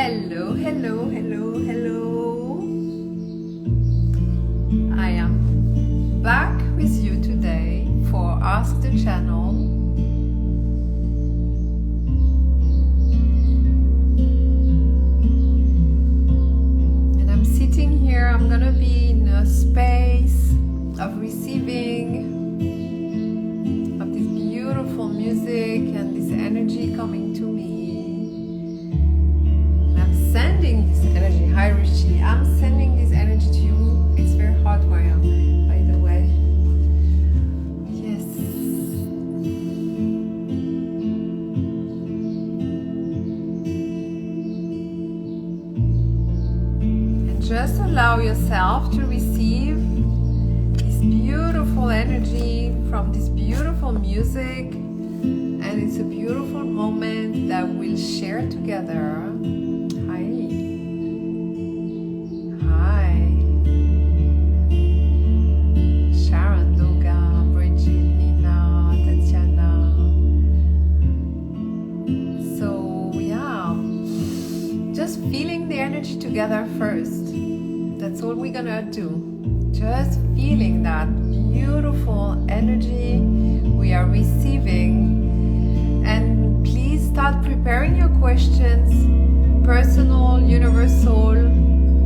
Hello, hello, hello, hello. I am back with you today for Ask the Channel. And I'm sitting here, I'm gonna be in a space of receiving of this beautiful music and this energy coming to me. Sending this energy. Hi Rishi, I'm sending this energy to you. It's very hot where I am, by the way. Yes. And just allow yourself to receive this beautiful energy from this beautiful music. And it's a beautiful moment that we'll share together. Together first. That's all we're gonna do. Just feeling that beautiful energy we are receiving. And please start preparing your questions. Personal, universal,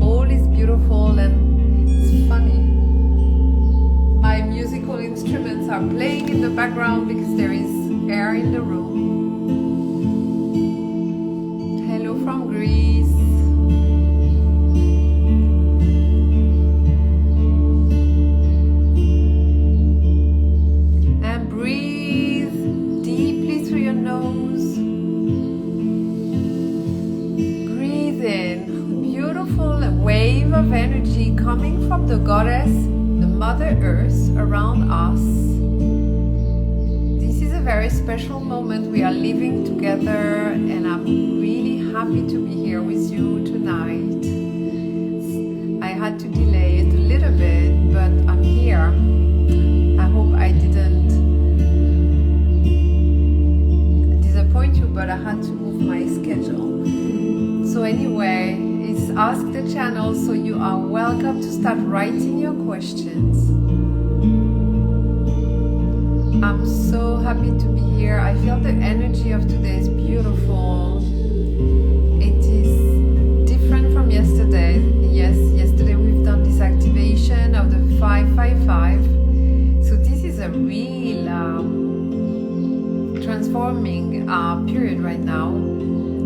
all is beautiful and it's funny. My musical instruments are playing in the background because there is air in the room. Hello from Greece. Of energy coming from the goddess, the Mother Earth around us. This is a very special moment we are living together, and I'm really happy to be here with you tonight. I had to delay it a little bit, but I'm here. I hope I didn't disappoint you, but I had to move my schedule. So anyway, Ask the Channel, so you are welcome to start writing your questions. I'm so happy to be here. I feel the energy of today is beautiful. It is different from yesterday. Yes, yesterday we've done this activation of the 555. So this is a real transforming period right now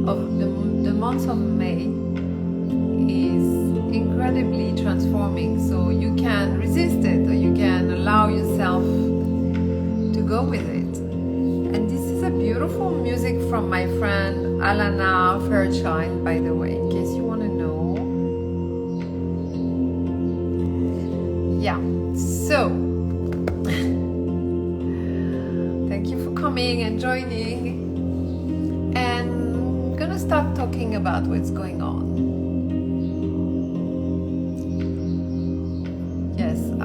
of the month of May. Is incredibly transforming, so you can resist it or you can allow yourself to go with it. And this is a beautiful music from my friend Alana Fairchild, by the way, in case you want to know. Yeah, so thank you for coming and joining, and I'm gonna start talking about what's going on.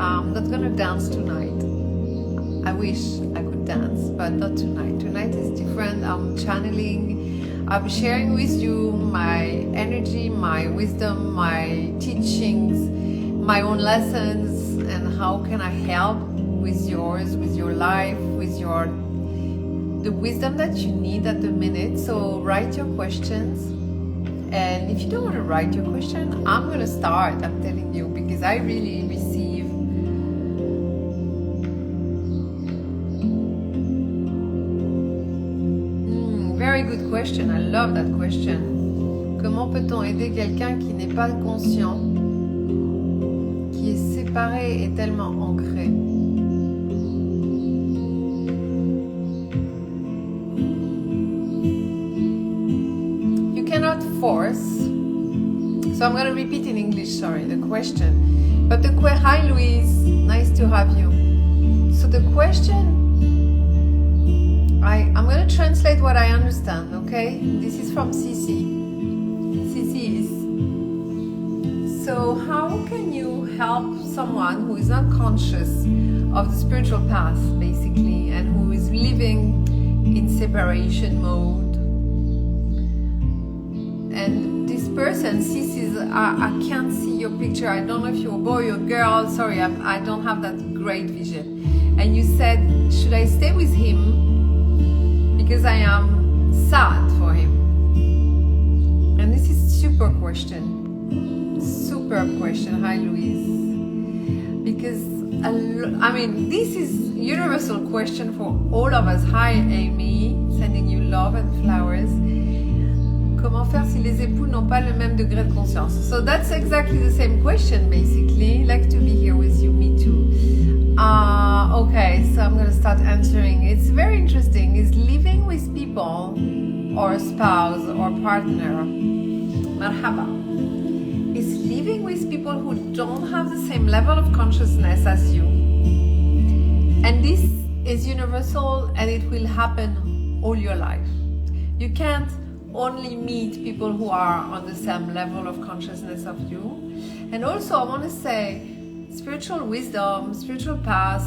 I'm not gonna dance tonight. I wish I could dance, but not tonight. Tonight is different. I'm channeling. I'm sharing with you my energy, my wisdom, my teachings, my own lessons, and how can I help with yours, with your life, with the wisdom that you need at the minute. So write your questions. And if you don't want to write your question, I'm gonna start, I'm telling you, because I really receive very good question. I love that question. Comment peut-on aider quelqu'un qui n'est pas conscient, qui est séparé et tellement ancré? You cannot force. So I'm going to repeat in English, sorry, the question. But hi Louise, nice to have you. So the question, I'm going to translate what I understand, okay? This is from Cici. Cici is, so how can you help someone who is not conscious of the spiritual path, basically, and who is living in separation mode? And this this person, Sis, I can't see your picture. I don't know if you're a boy or girl. Sorry, I don't have that great vision. And you said, should I stay with him because I am sad for him? And this is super question. Superb question. Hi, Louise. Because, I mean, this is universal question for all of us. Hi, Amy. Sending you love and flowers. Comment faire si les époux n'ont pas le même degré de conscience? So that's exactly the same question, basically. Like to be here with you, me too. Okay, so I'm gonna start answering. It's very interesting. Is living with people, or a spouse, or partner, marhaba, is living with people who don't have the same level of consciousness as you. And this is universal, and it will happen all your life. You can't only meet people who are on the same level of consciousness of you. And also I want to say, spiritual wisdom, spiritual path,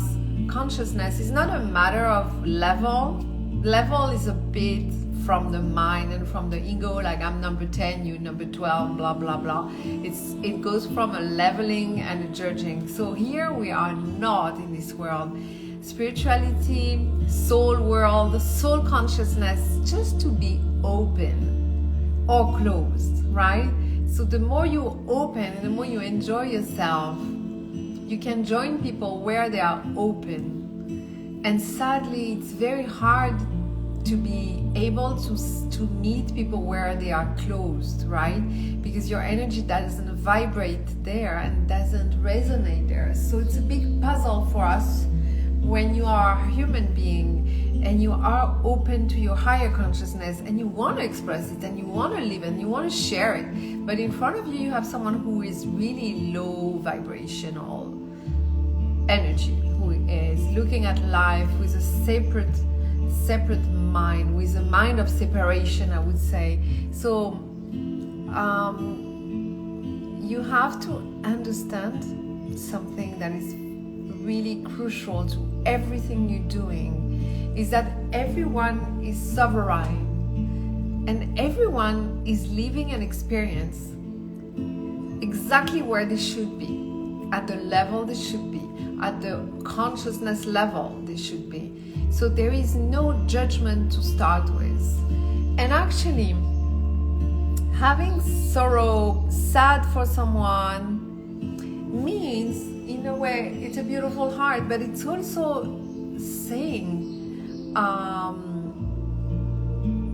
consciousness is not a matter of level. Level is a bit from the mind and from the ego, like I'm number 10, you number 12, blah blah blah. It goes from a leveling and a judging. So here we are not in this world. Spirituality, soul world, soul consciousness, just to be open or closed, right? So the more you open and the more you enjoy yourself, you can join people where they are open. And sadly, it's very hard to be able to meet people where they are closed, right? Because your energy doesn't vibrate there and doesn't resonate there. So it's a big puzzle for us when you are a human being and you are open to your higher consciousness and you want to express it and you want to live and you want to share it, but in front of you you have someone who is really low vibrational energy, who is looking at life with a separate mind, with a mind of separation, I would say. So you have to understand something that is really crucial to everything you're doing, is that everyone is sovereign and everyone is living an experience exactly where they should be, at the level they should be, at the consciousness level they should be. So there is no judgment to start with. And actually, having sorrow, sad for someone, means, in a way, it's a beautiful heart, but it's also saying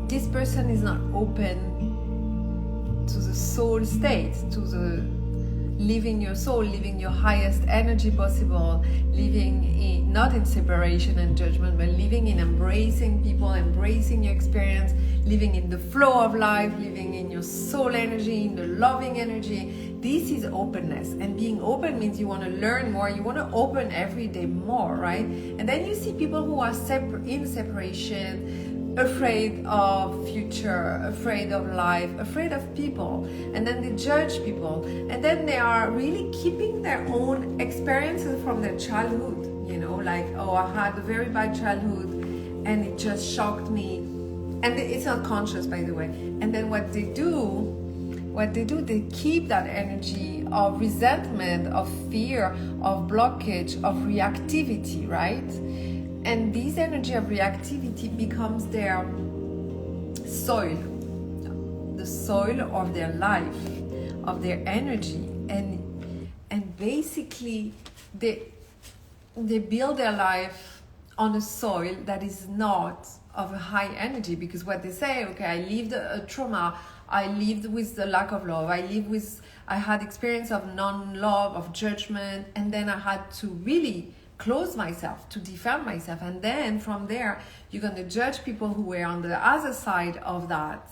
this person is not open to the soul state, to the living your soul, living your highest energy possible, living not in separation and judgment, but living in embracing people, embracing your experience, living in the flow of life, living in your soul energy, in the loving energy. This is openness, and being open means you want to learn more, you want to open every day more, right? And then you see people who are in separation, afraid of future, afraid of life, afraid of people, and then they judge people, and then they are really keeping their own experiences from their childhood, you know, like, oh, I had a very bad childhood and it just shocked me, and it's not conscious, by the way. And then what they do, they keep that energy of resentment, of fear, of blockage, of reactivity, right? And this energy of reactivity becomes their soil, the soil of their life, of their energy, and basically they build their life on a soil that is not of a high energy, because what they say, okay, I lived a trauma, I lived with the lack of love, I had experience of non-love, of judgment, and then I had to really close myself, to defend myself, and then from there you're going to judge people who were on the other side of that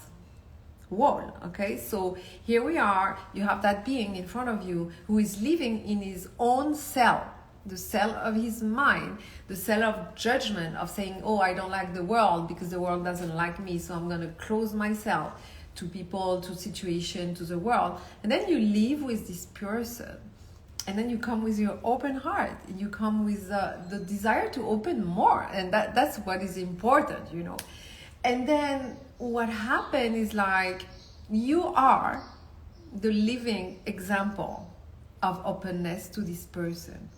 wall. Okay, so here we are, you have that being in front of you who is living in his own cell, the cell of his mind, the cell of judgment, of saying, oh, I don't like the world because the world doesn't like me, so I'm going to close myself to people, to situation, to the world. And then you live with this person, and then you come with your open heart, and you come with the desire to open more, and that's what is important, you know. And then what happened is, like, you are the living example of openness to this person.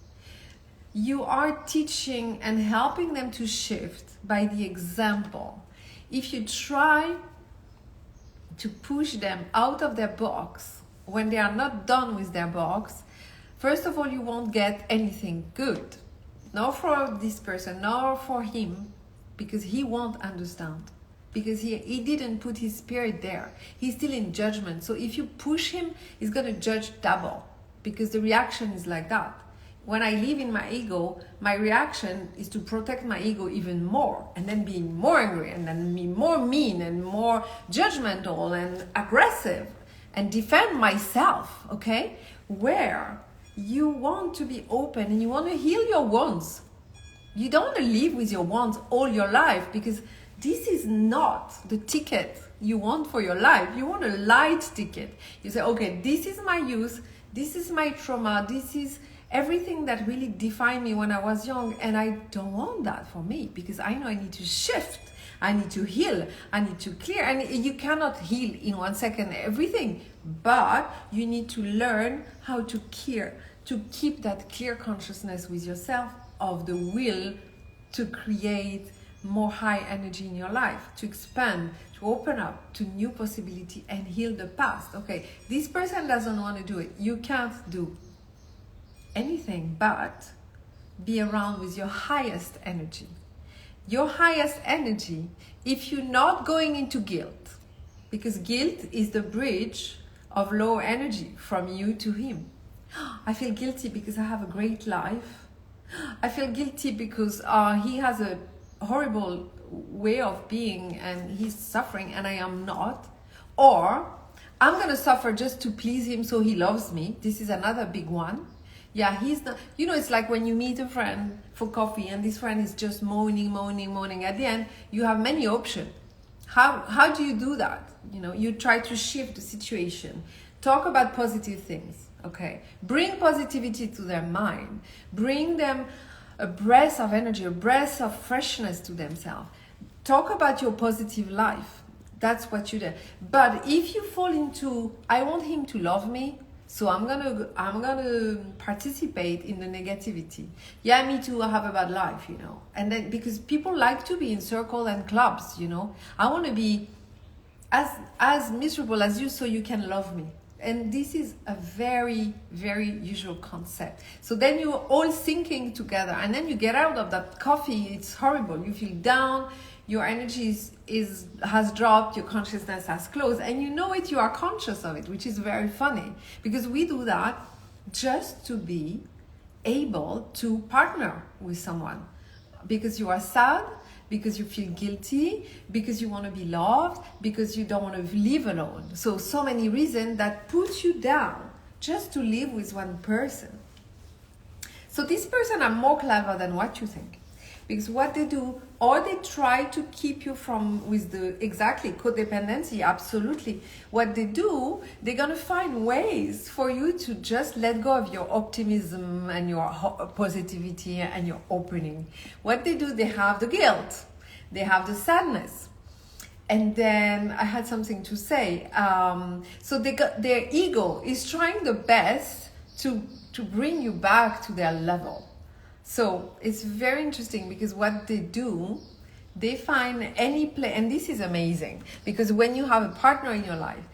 You are teaching and helping them to shift by the example. If you try to push them out of their box when they are not done with their box, first of all, you won't get anything good. Nor for this person, nor for him, because he won't understand. Because he didn't put his spirit there. He's still in judgment. So if you push him, he's going to judge double. Because the reaction is like that. When I live in my ego, my reaction is to protect my ego even more, and then being more angry, and then be more mean and more judgmental and aggressive, and defend myself, okay? Where you want to be open and you want to heal your wounds. You don't want to live with your wounds all your life, because this is not the ticket you want for your life. You want a light ticket. You say, okay, this is my youth, this is my trauma, this is everything that really defined me when I was young, and I don't want that for me, because I know I need to shift, I need to heal, I need to clear. And you cannot heal in 1 second everything, but you need to learn how to clear, to keep that clear consciousness with yourself of the will to create more high energy in your life, to expand, to open up to new possibility and heal the past. Okay, this person doesn't want to do it. You can't do anything but be around with your highest energy. Your highest energy, if you're not going into guilt, because guilt is the bridge of low energy from you to him. I feel guilty because I have a great life. I feel guilty because he has a horrible way of being and he's suffering and I am not. Or I'm going to suffer just to please him so he loves me. This is another big one. Yeah, he's not, you know, it's like when you meet a friend for coffee and this friend is just moaning. At the end, you have many options. How do you do that? You know, you try to shift the situation. Talk about positive things, okay? Bring positivity to their mind. Bring them a breath of energy, a breath of freshness to themselves. Talk about your positive life. That's what you do. But if you fall into, I want him to love me, so I'm gonna participate in the negativity. Yeah, me too, I have a bad life, you know. And then because people like to be in circles and clubs, you know. I want to be as miserable as you so you can love me. And this is a very, very usual concept. So then you're all thinking together and then you get out of that coffee, it's horrible. You feel down, your energy has dropped, your consciousness has closed, and you know it, you are conscious of it, which is very funny. Because we do that just to be able to partner with someone. Because you are sad, because you feel guilty, because you want to be loved, because you don't want to live alone. So many reasons that put you down just to live with one person. So this person are more clever than what you think. Because what they do, or they try to keep you from with the exactly codependency, absolutely. What they do, they're going to find ways for you to just let go of your optimism and your positivity and your opening. What they do, they have the guilt, they have the sadness. And then I had something to say. So their ego is trying the best to bring you back to their level. So it's very interesting because what they do, they find any place, and this is amazing because when you have a partner in your life,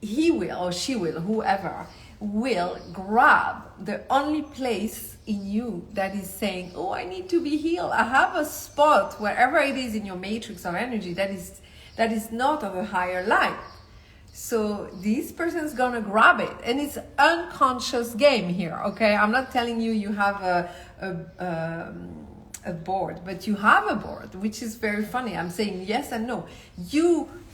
he will or she will, whoever, will grab the only place in you that is saying, oh, I need to be healed. I have a spot wherever it is in your matrix of energy that is not of a higher light. So this person's gonna grab it, and it's unconscious game here. Okay, I'm not telling you have a board, but you have a board, which is very funny. I'm saying yes and no.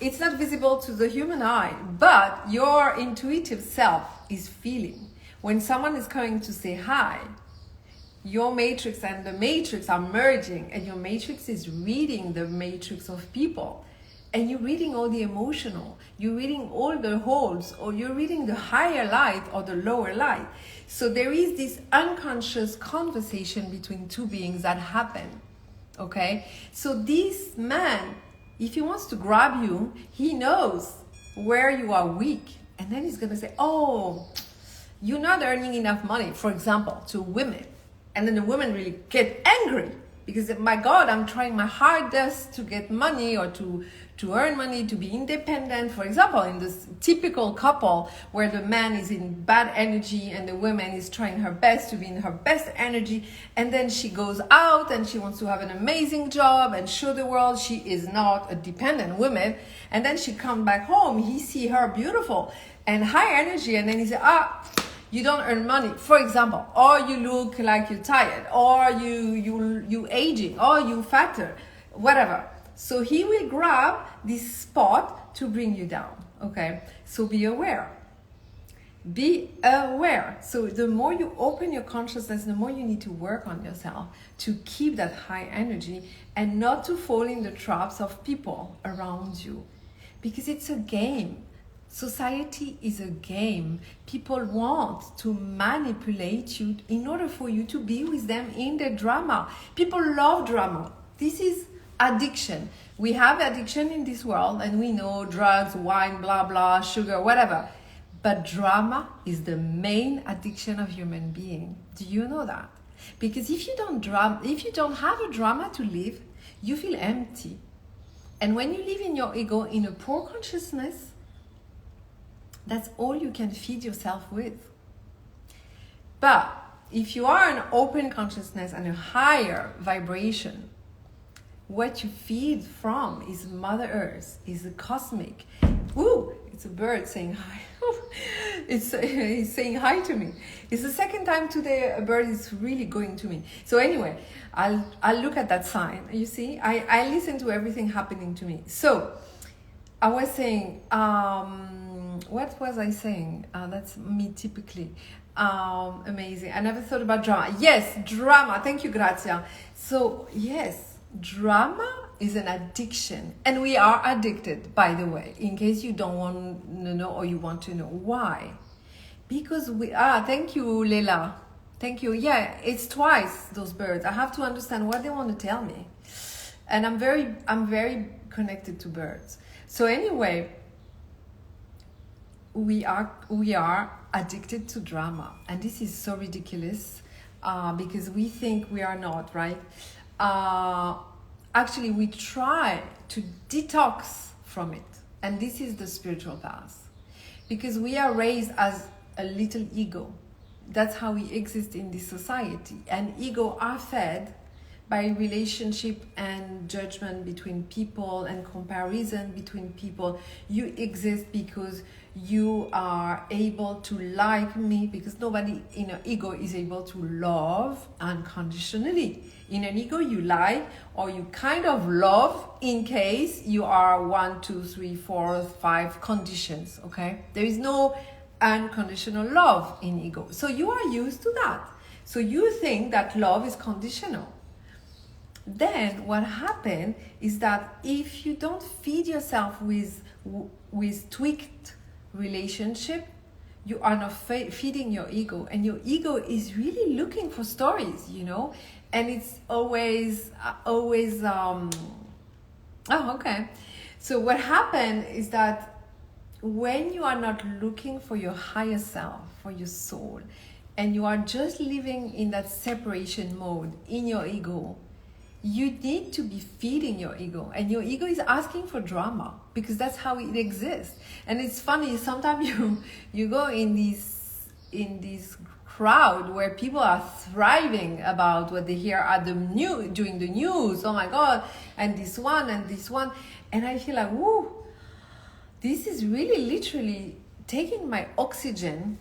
It's not visible to the human eye, but your intuitive self is feeling when someone is coming to say hi. Your matrix and the matrix are merging, and your matrix is reading the matrix of people. And you're reading all the emotional, you're reading all the holes, or you're reading the higher light or the lower light. So there is this unconscious conversation between two beings that happen, okay? So this man, if he wants to grab you, he knows where you are weak And then he's going to say, oh, you're not earning enough money, for example, to women. And then the women really get angry because, my God, I'm trying my hardest to get money or to earn money, to be independent. For example, in this typical couple where the man is in bad energy and the woman is trying her best to be in her best energy, and then she goes out and she wants to have an amazing job and show the world she is not a dependent woman, and then she comes back home, he see her beautiful and high energy, and then he says, you don't earn money, for example, or you look like you're tired, or you aging, or you fatter, whatever. So he will grab this spot to bring you down, okay? So be aware. Be aware. So the more you open your consciousness, the more you need to work on yourself to keep that high energy and not to fall in the traps of people around you. Because it's a game. Society is a game. People want to manipulate you in order for you to be with them in the drama. People love drama. This is addiction. We have addiction in this world, and we know drugs, wine, blah, blah, sugar, whatever. But drama is the main addiction of human being. Do you know that? Because if you don't have a drama to live, you feel empty. And when you live in your ego, in a poor consciousness, that's all you can feed yourself with. But if you are an open consciousness and a higher vibration, what you feed from is Mother Earth, is the cosmic. Woo! It's a bird saying hi. It's saying hi to me. It's the second time today a bird is really going to me. So anyway, I'll look at that sign. You see, I listen to everything happening to me. So I was saying, what was I saying? That's me typically. Amazing. I never thought about drama. Yes, drama. Thank you, Grazia. So yes, drama is an addiction, and we are addicted, by the way, in case you don't want to know or you want to know why. Because we are. Thank you, Leila. Thank you. Yeah, it's twice those birds. I have to understand what they want to tell me, and I'm very connected to birds. So anyway, we are addicted to drama, and this is so ridiculous because we think we are not, right? Actually, we try to detox from it, and this is the spiritual path, because we are raised as a little ego. That's how we exist in this society, and ego are fed by relationship and judgment between people and comparison between people. You exist because you are able to like me, because nobody in an ego is able to love unconditionally. In an ego, you like, or you kind of love in case you are 1, 2, 3, 4, 5 conditions, okay? There is no unconditional love in ego. So you are used to that. So you think that love is conditional. Then what happens is that if you don't feed yourself with tweaked relationship, you are not feeding your ego, and your ego is really looking for stories, you know, and it's always okay. So what happens is that when you are not looking for your higher self, for your soul, and you are just living in that separation mode in your ego, you need to be feeding your ego, and your ego is asking for drama because that's how it exists. And it's funny, sometimes you go in this crowd where people are thriving about what they hear at during the news. Oh my God, and this one, and I feel like, woo, this is really literally taking my oxygen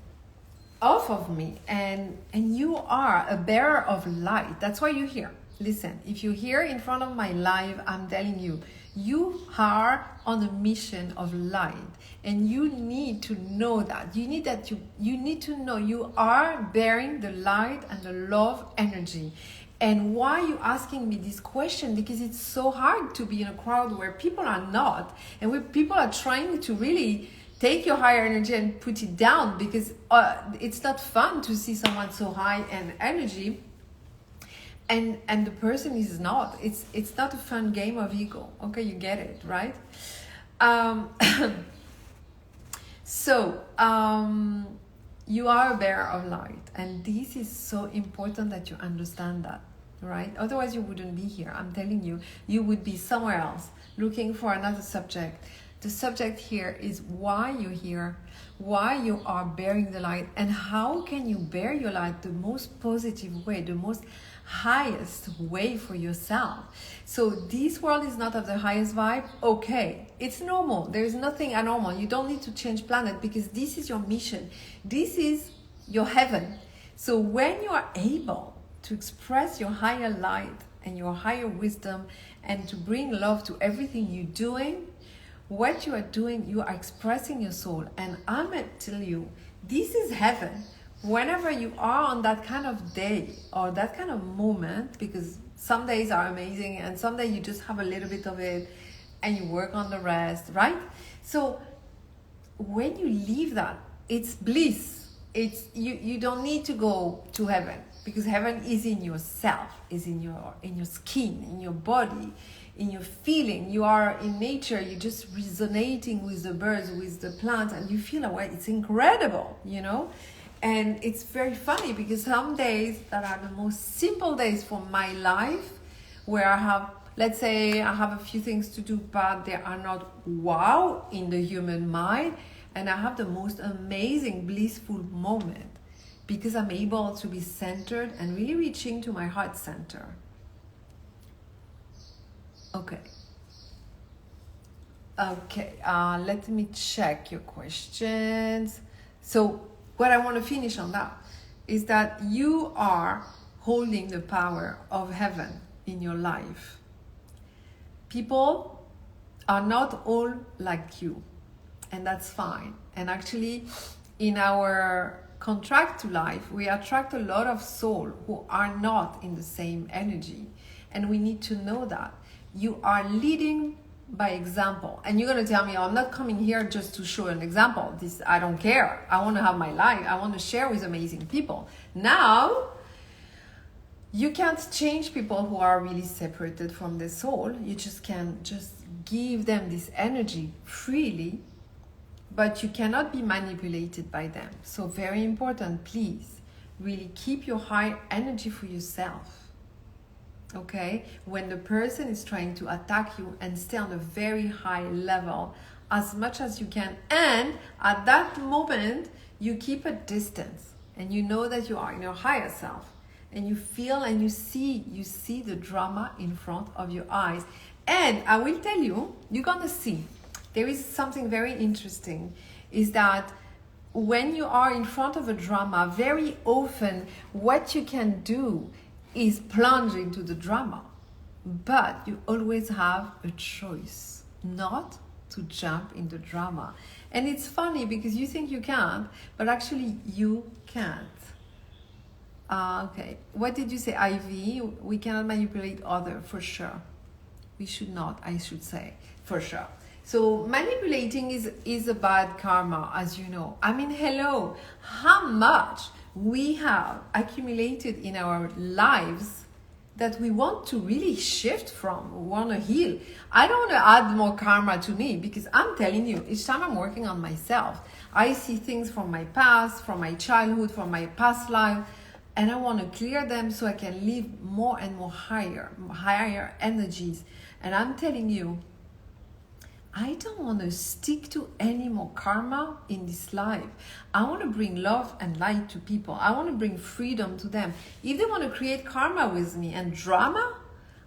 off of me, and you are a bearer of light. That's why you're here. Listen, if you're here in front of my live, I'm telling you, you are on a mission of light, and you need to know that. You need to know you are bearing the light and the love energy. And why are you asking me this question? Because it's so hard to be in a crowd where people are not, and where people are trying to really take your higher energy and put it down, because it's not fun to see someone so high in energy and the person is not. It's not a fun game of ego. Okay, you get it, right? So, you are a bearer of light, and this is so important that you understand that, right? Otherwise, you wouldn't be here. I'm telling you, you would be somewhere else looking for another subject. The subject here is why you're here, why you are bearing the light, and how can you bear your light the most positive way, the most highest way for yourself. So this world is not of the highest vibe. Okay, it's normal. There is nothing abnormal. You don't need to change planet, because this is your mission. This is your heaven. So when you are able to express your higher light and your higher wisdom, and to bring love to everything you're doing, what you are doing, you are expressing your soul. And I'm going to tell you, this is heaven. Whenever you are on that kind of day or that kind of moment, because some days are amazing and some days you just have a little bit of it and you work on the rest, right? So when you leave that, it's bliss. It's you don't need to go to heaven, because heaven is in yourself, is in your skin, in your body, in your feeling. You are in nature, you're just resonating with the birds, with the plants, and you feel away. It's incredible, you know? And it's very funny, because some days that are the most simple days for my life, where I have, let's say, I have a few things to do, but they are not wow in the human mind, and I have the most amazing, blissful moment, because I'm able to be centered and really reaching to my heart center. Okay, let me check your questions. So what I want to finish on that is that you are holding the power of heaven in your life. People are not all like you, and that's fine. And actually, in our contract to life, we attract a lot of souls who are not in the same energy, and we need to know that. You are leading by example, and you're going to tell me, I'm not coming here just to show an example. This, I don't care. I want to have my life. I want to share with amazing people. Now, you can't change people who are really separated from their soul. You just can just give them this energy freely, but you cannot be manipulated by them. So very important, please, really keep your high energy for yourself. Okay, when the person is trying to attack you, and stay on a very high level as much as you can, and at that moment you keep a distance, and you know that you are in your higher self, and you feel and you see the drama in front of your eyes. And I will tell you, you're gonna see there is something very interesting, is that when you are in front of a drama, very often what you can do is plunge into the drama, but you always have a choice not to jump in the drama. And it's funny, because you think you can't, but actually you can't. Okay, what did you say, Ivy? We cannot manipulate others, for sure. We should not, I should say, for sure. So manipulating is a bad karma, as you know. I mean, hello, how much we have accumulated in our lives that we want to really shift from, we want to heal. I don't want to add more karma to me, because I'm telling you, each time I'm working on myself, I see things from my past, from my childhood, from my past life, and I want to clear them so I can live more and more higher energies. And I'm telling you, I don't want to stick to any more karma in this life. I want to bring love and light to people. I want to bring freedom to them. If they want to create karma with me and drama,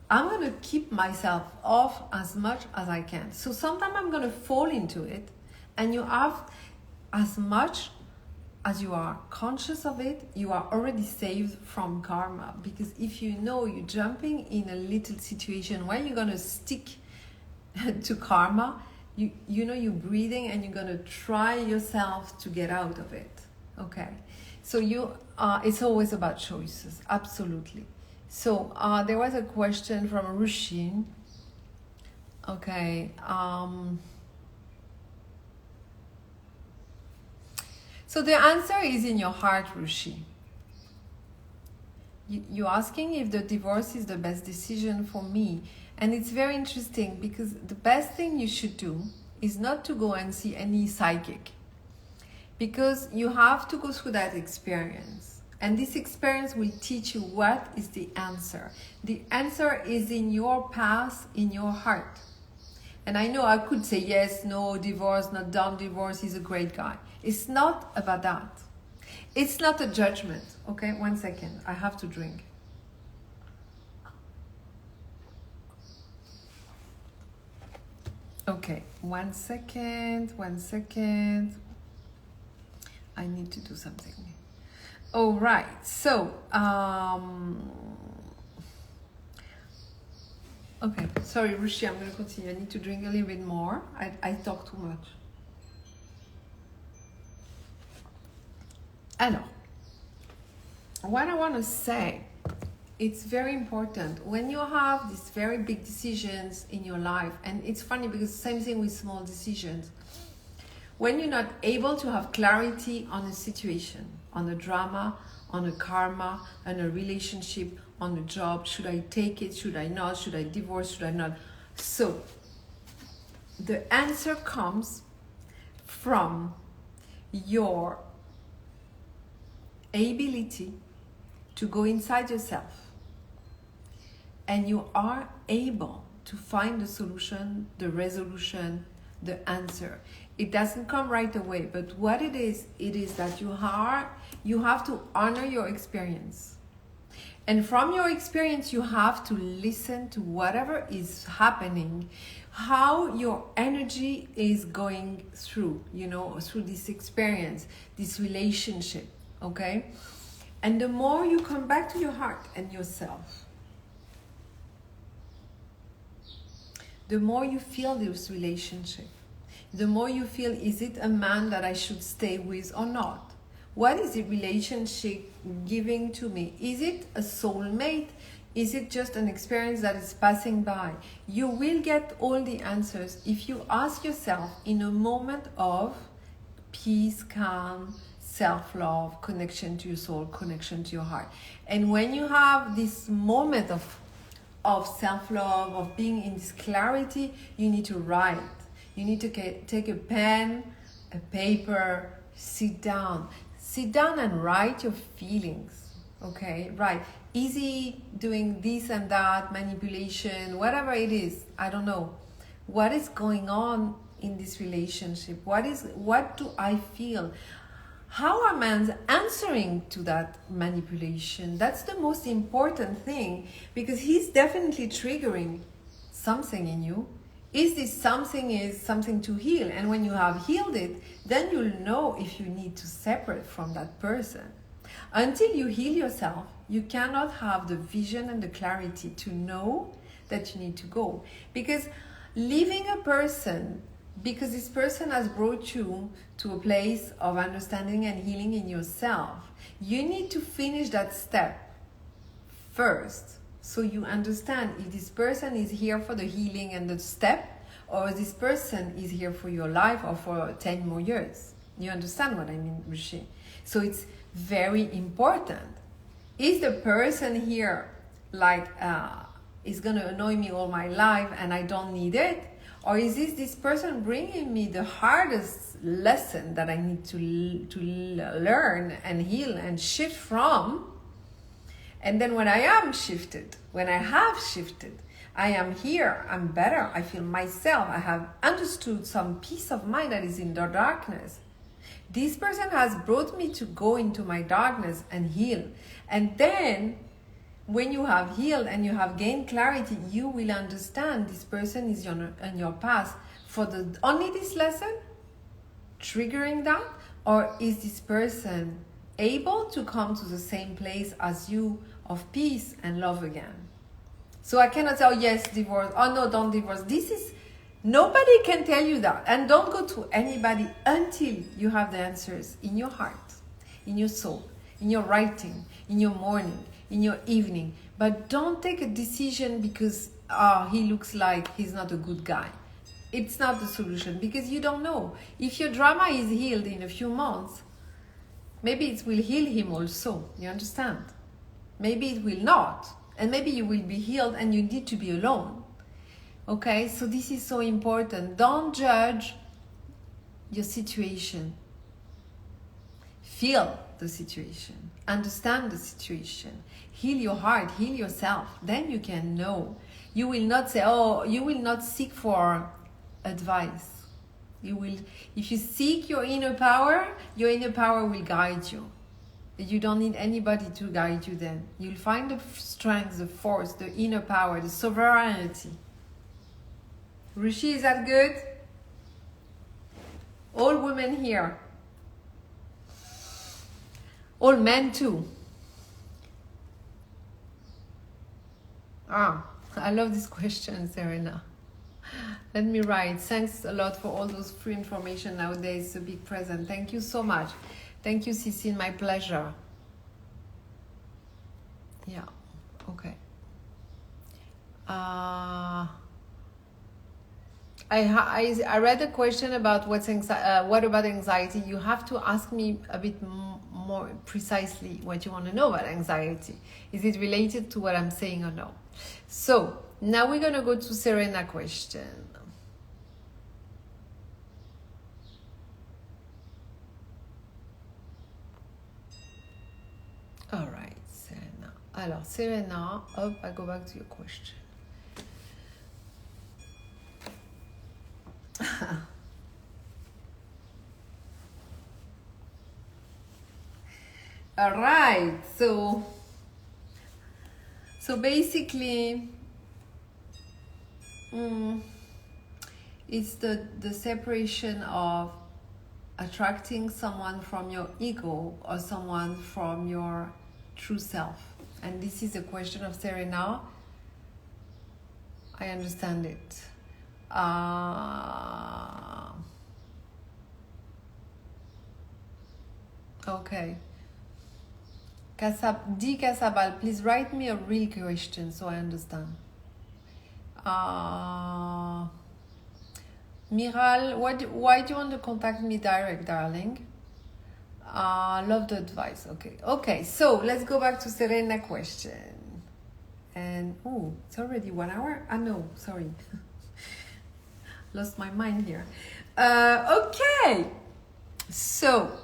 I'm going to keep myself off as much as I can. So sometimes I'm going to fall into it, and you have, as much as you are conscious of it, you are already saved from karma. Because if you know you're jumping in a little situation where you're going to stick to karma, you know you're breathing, and you're going to try yourself to get out of it. Okay, so it's always about choices, absolutely. So there was a question from Rushin. Okay, so the answer is in your heart, Rushi. You're asking if the divorce is the best decision for me. And it's very interesting, because the best thing you should do is not to go and see any psychic. because you have to go through that experience. And this experience will teach you what is the answer. The answer is in your past, in your heart. And I know I could say yes, no, divorce, not done, divorce, he's a great guy. It's not about that. It's not a judgment. Okay, 1 second. I have to drink. Okay, 1 second, 1 second. I need to do something. All right, so, okay, sorry, Rushi, I'm going to continue. I need to drink a little bit more. I talk too much. Alors, what I want to say, it's very important when you have these very big decisions in your life, and it's funny because same thing with small decisions. When you're not able to have clarity on a situation, on a drama, on a karma, on a relationship, on a job, should I take it, should I not, should I divorce, should I not? So, the answer comes from your ability to go inside yourself, and you are able to find the solution, the resolution, the answer. It doesn't come right away, but what it is that you have to honor your experience. And from your experience, you have to listen to whatever is happening, how your energy is going through, through this experience, this relationship, okay? And the more you come back to your heart and yourself, the more you feel this relationship. The more you feel, is it a man that I should stay with or not? What is the relationship giving to me? Is it a soulmate? Is it just an experience that is passing by? You will get all the answers if you ask yourself in a moment of peace, calm, self-love, connection to your soul, connection to your heart. And when you have this moment of self-love, of being in this clarity, you need to write. You need to take a pen, a paper, sit down and write your feelings, okay? Right, easy doing this and that, manipulation, whatever it is, I don't know. What is going on in this relationship? What do I feel? How am I answering to that manipulation? That's the most important thing, because he's definitely triggering something in you. Is this something to heal? And when you have healed it, then you'll know if you need to separate from that person. Until you heal yourself, you cannot have the vision and the clarity to know that you need to go. Because leaving a person, because this person has brought you to a place of understanding and healing in yourself, you need to finish that step first. So you understand if this person is here for the healing and the step, or this person is here for your life or for 10 more years. You understand what I mean, Rishi? So it's very important. Is the person here like is going to annoy me all my life and I don't need it? Or is this person bringing me the hardest lesson that I need to learn and heal and shift from? And then when I have shifted, I am here, I'm better, I feel myself, I have understood some peace of mind that is in the darkness. This person has brought me to go into my darkness and heal. And then, when you have healed and you have gained clarity, you will understand this person is on your path for only this lesson, triggering that, or is this person able to come to the same place as you of peace and love again? So I cannot say, oh yes, divorce, oh no, don't divorce. Nobody can tell you that. And don't go to anybody until you have the answers in your heart, in your soul, in your writing, in your morning, in your evening. But don't take a decision because he looks like he's not a good guy. It's not the solution, because you don't know. If your drama is healed in a few months, maybe it will heal him also. You understand? Maybe it will not. And maybe you will be healed and you need to be alone. Okay? So this is so important. Don't judge your situation. Feel the situation, understand the situation, heal your heart, heal yourself. Then you can know. You will not say, oh, you will not seek for advice. You will, if you seek your inner power will guide you. You don't need anybody to guide you then. You'll find the strength, the force, the inner power, the sovereignty. Rishi, is that good? All women here. All men too. Ah, I love this question, Serena. Let me write. Thanks a lot for all those free information nowadays. It's a big present. Thank you so much. Thank you, Cecile. My pleasure. Yeah. Okay. I read a question about what about anxiety. You have to ask me a bit more precisely what you want to know about anxiety. Is it related to what I'm saying or no? So now we're going to go to Serena question. All right, Serena. Alors, Serena, hop, I go back to your question. All right, so basically it's the separation of attracting someone from your ego or someone from your true self. And this is a question of Serena. I understand it. Okay. Casabal, please write me a real question so I understand. Miral, why do you want to contact me direct, darling? Love the advice. Okay, so let's go back to Serena question. And it's already 1 hour. No, sorry. Lost my mind here. Okay, so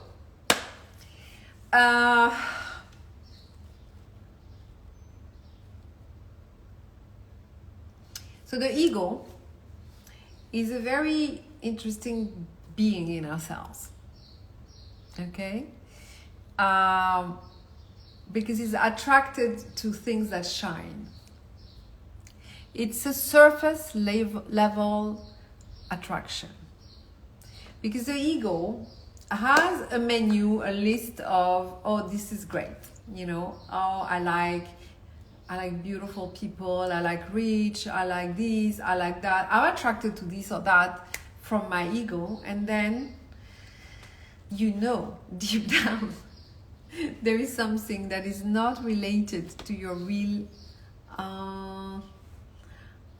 so the ego is a very interesting being in ourselves. Okay, because it's attracted to things that shine. It's a surface level attraction, because the ego has a menu, a list of, oh, this is great, I like beautiful people, I like rich, I like this, I like that, I'm attracted to this or that from my ego. And then deep down there is something that is not related to your real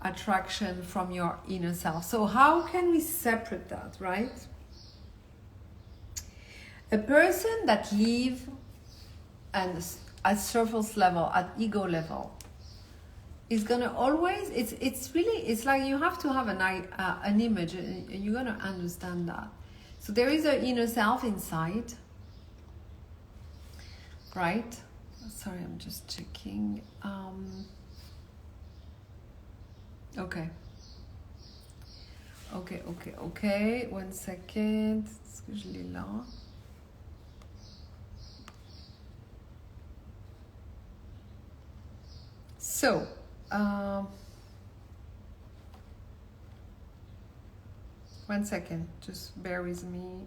attraction from your inner self. So how can we separate that, right? A person that lives at surface level, at ego level, is gonna always, it's like you have to have an image, and you're gonna understand that. So there is an inner self inside, right? Sorry, I'm just checking. Okay. 1 second. Est-ce que je l'ai là? So, 1 second. Just bear with me.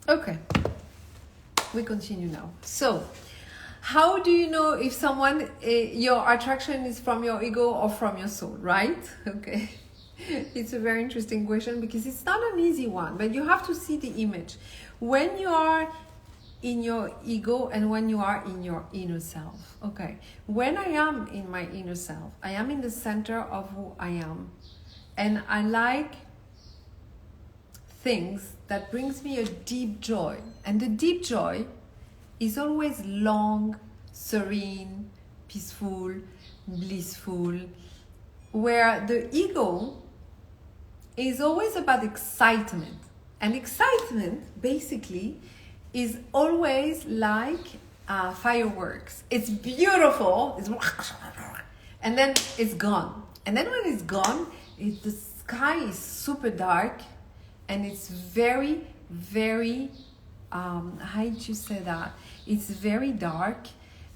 Okay, we continue now. So, how do you know if someone, your attraction is from your ego or from your soul, right? Okay, it's a very interesting question because it's not an easy one, but you have to see the image. When you are in your ego and when you are in your inner self. Okay, when I am in my inner self, I am in the center of who I am, and I like things that brings me a deep joy. And the deep joy is always long, serene, peaceful, blissful, where the ego is always about excitement. And excitement, basically, is always like fireworks. It's beautiful, and then it's gone. And then when it's gone, the sky is super dark, and it's very, very, how did you say that? It's very dark,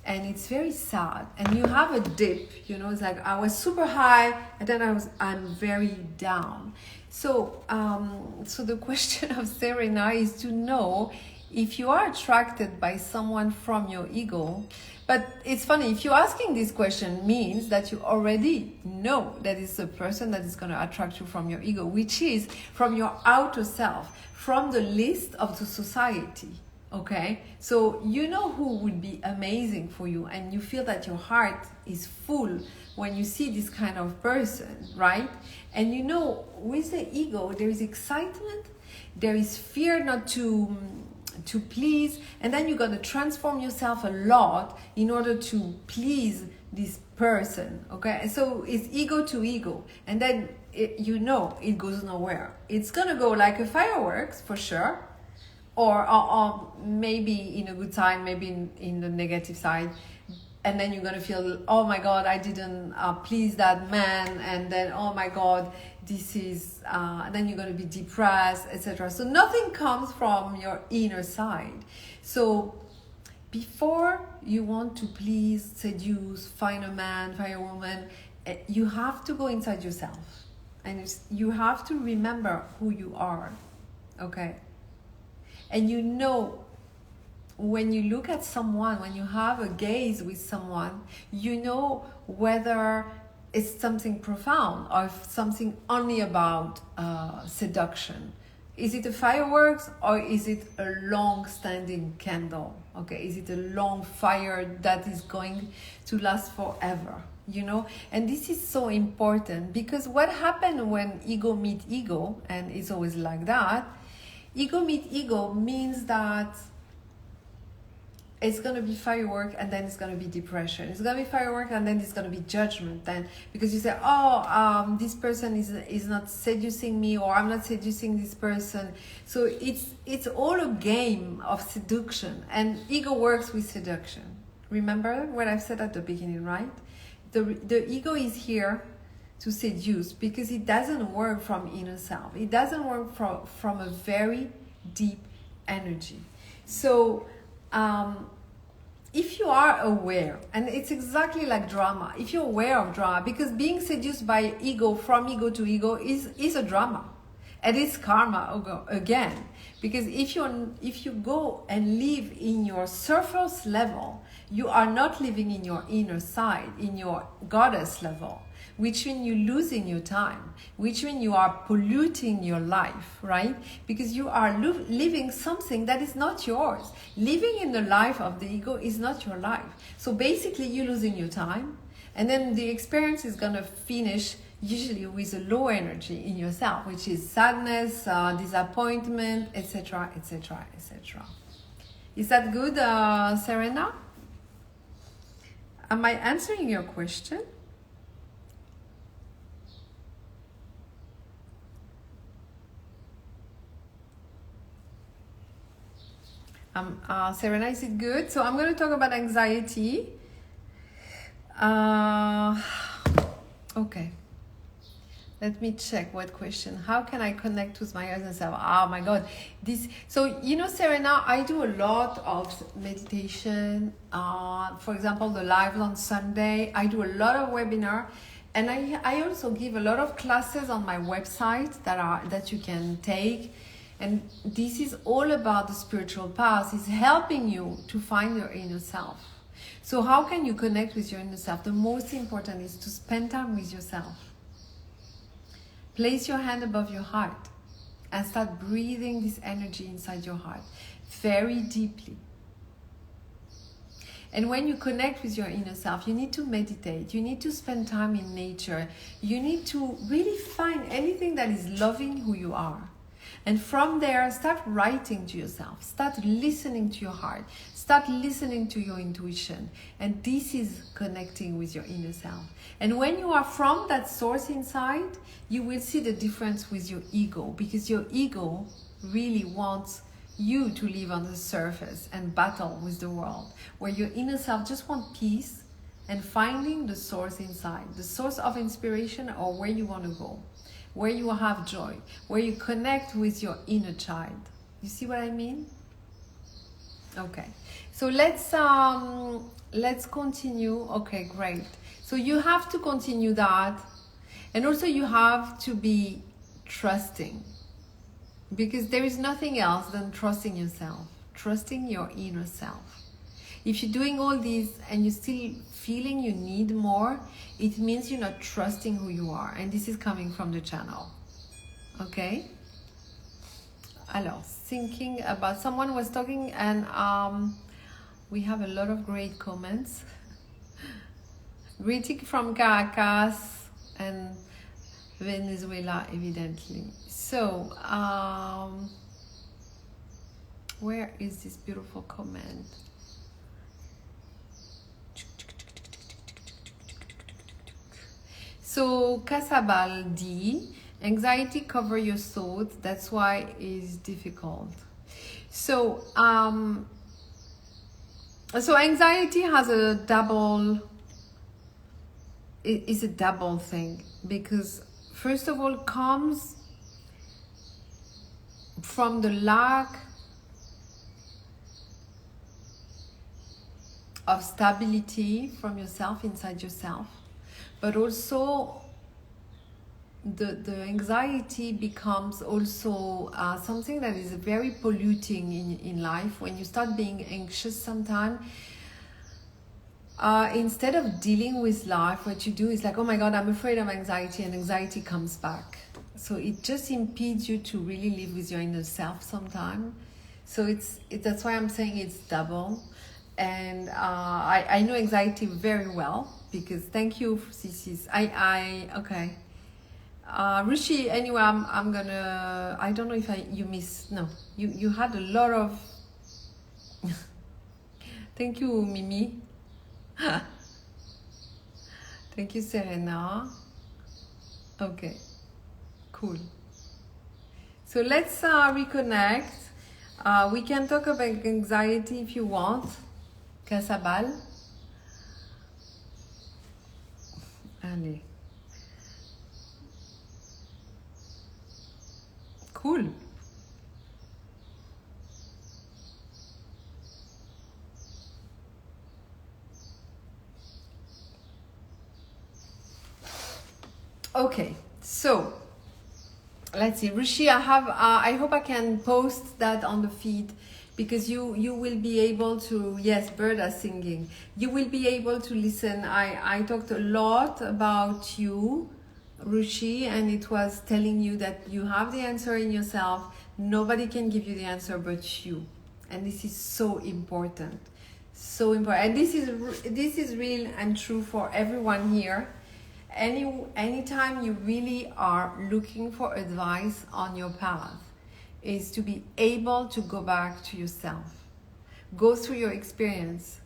and it's very sad. And you have a dip, it's like I was super high, and then I'm very down. So the question of Serena is to know if you are attracted by someone from your ego. But it's funny, if you're asking this question means that you already know that it's a person that is going to attract you from your ego, which is from your outer self, from the list of the society. Okay, so you know who would be amazing for you, and you feel that your heart is full when you see this kind of person, right? And with the ego, there is excitement, there is fear not to please, and then you're going to transform yourself a lot in order to please this person. Okay, so it's ego to ego, and then it goes nowhere. It's going to go like a fireworks for sure. Or maybe in a good side, maybe in the negative side. And then you're going to feel, oh my God, I didn't please that man. And then, oh my God, this is, then you're going to be depressed, etc. So nothing comes from your inner side. So before you want to please, seduce, find a man, find a woman, you have to go inside yourself. And you have to remember who you are. Okay? And when you look at someone, when you have a gaze with someone, you know whether it's something profound or if something only about seduction. Is it a fireworks or is it a long-standing candle? Okay, is it a long fire that is going to last forever? And this is so important, because what happens when ego meet ego, and it's always like that, ego meet ego means that it's going to be firework and then it's going to be depression. It's going to be firework and then it's going to be judgment. Then because you say, this person is not seducing me, or I'm not seducing this person. So it's all a game of seduction, and ego works with seduction. Remember what I've said at the beginning, right? The ego is here to seduce, because it doesn't work from inner self. It doesn't work from a very deep energy. So if you are aware, and it's exactly like drama, if you're aware of drama, because being seduced by ego, from ego to ego, is a drama, and it's karma again. Because if you go and live in your surface level, you are not living in your inner side, in your goddess level, which means you're losing your time, which means you are polluting your life, right? Because you are living something that is not yours. Living in the life of the ego is not your life. So basically you're losing your time, and then the experience is going to finish usually with a low energy in yourself, which is sadness, disappointment, etc., etc., etc. Is that good, Serena? Am I answering your question? Serena, is it good? So I'm going to talk about anxiety. Okay. Let me check what question. How can I connect with my higher self? Oh my God. So, Serena, I do a lot of meditation. For example, the live on Sunday. I do a lot of webinar. And I also give a lot of classes on my website that you can take. And this is all about the spiritual path. It's helping you to find your inner self. So how can you connect with your inner self? The most important is to spend time with yourself. Place your hand above your heart and start breathing this energy inside your heart very deeply. And when you connect with your inner self, you need to meditate. You need to spend time in nature. You need to really find anything that is loving who you are. And from there, start writing to yourself. Start listening to your heart. Start listening to your intuition. And this is connecting with your inner self. And when you are from that source inside, you will see the difference with your ego, because your ego really wants you to live on the surface and battle with the world, where your inner self just wants peace and finding the source inside, the source of inspiration, or where you want to go, where you have joy, where you connect with your inner child. You see what I mean? Okay, so let's continue. Okay, great. So you have to continue that, and also you have to be trusting, because there is nothing else than trusting yourself, trusting your inner self. If you're doing all these and you're still feeling you need more, it means you're not trusting who you are, and this is coming from the channel. Okay? Alors, thinking about, someone was talking, and we have a lot of great comments. Greeting from Caracas and Venezuela, evidently. So, where is this beautiful comment? So, Casabal D, anxiety cover your thoughts, that's why it's difficult. So, so anxiety has a double, is a double thing, because first of all comes from the lack of stability from yourself, inside yourself, but also the anxiety becomes also something that is very polluting in life. When you start being anxious sometimes, instead of dealing with life, what you do is like, oh my God, I'm afraid of anxiety, and anxiety comes back. So it just impedes you to really live with your inner self sometimes. So that's why I'm saying it's double. And I know anxiety very well, because thank you, Cicis. Okay. Rishi, anyway, I'm gonna, I don't know if you missed, no. You had a lot of, thank you, Mimi. Thank you, Serena. Okay, cool. So let's reconnect. We can talk about anxiety if you want. Casabal. Allez. Cool. Okay, so let's see. Rishi, I hope I can post that on the feed, because you will be able to, yes, bird are singing. You will be able to listen. I talked a lot about you, Rishi, and it was telling you that you have the answer in yourself. Nobody can give you the answer but you. And this is so important. So important. And this is real and true for everyone here. Anytime you really are looking for advice on your path, is to be able to go back to yourself, go through your experience,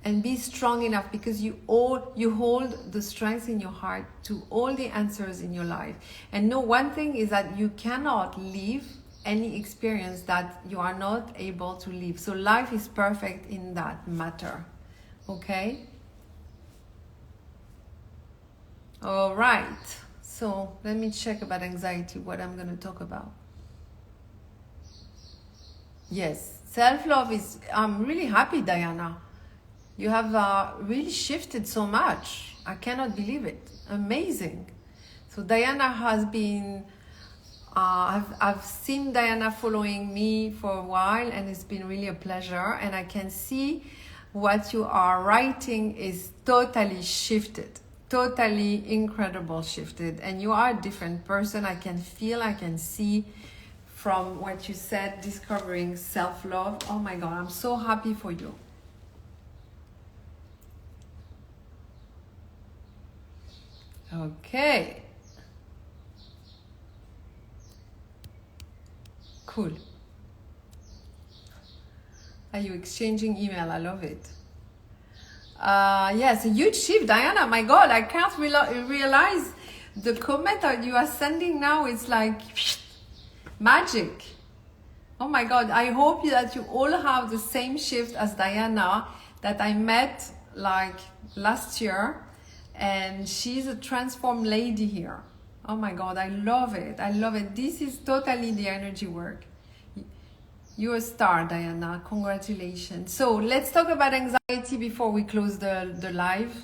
and be strong enough, because you hold the strength in your heart to all the answers in your life. And know one thing is that you cannot live any experience that you are not able to live. So life is perfect in that matter. Okay? All right. So let me check about anxiety, what I'm going to talk about. Yes, self-love is, I'm really happy, Diana. You have really shifted so much. I cannot believe it. Amazing. So Diana has been, I've seen Diana following me for a while, and it's been really a pleasure. And I can see what you are writing is totally shifted, totally incredible shifted. And you are a different person. I can feel, I can see from what you said, discovering self-love. Oh my God, I'm so happy for you. Okay. Cool. Are you exchanging email? I love it. Yes, a huge shift, Diana. My God, I can't realize the comment that you are sending now. It's like magic. Oh my God, I hope that you all have the same shift as Diana that I met like last year, and she's a transformed lady here. Oh my God, I love it. I love it. This is totally the energy work. You're a star, Diana. Congratulations. So let's talk about anxiety before we close the live.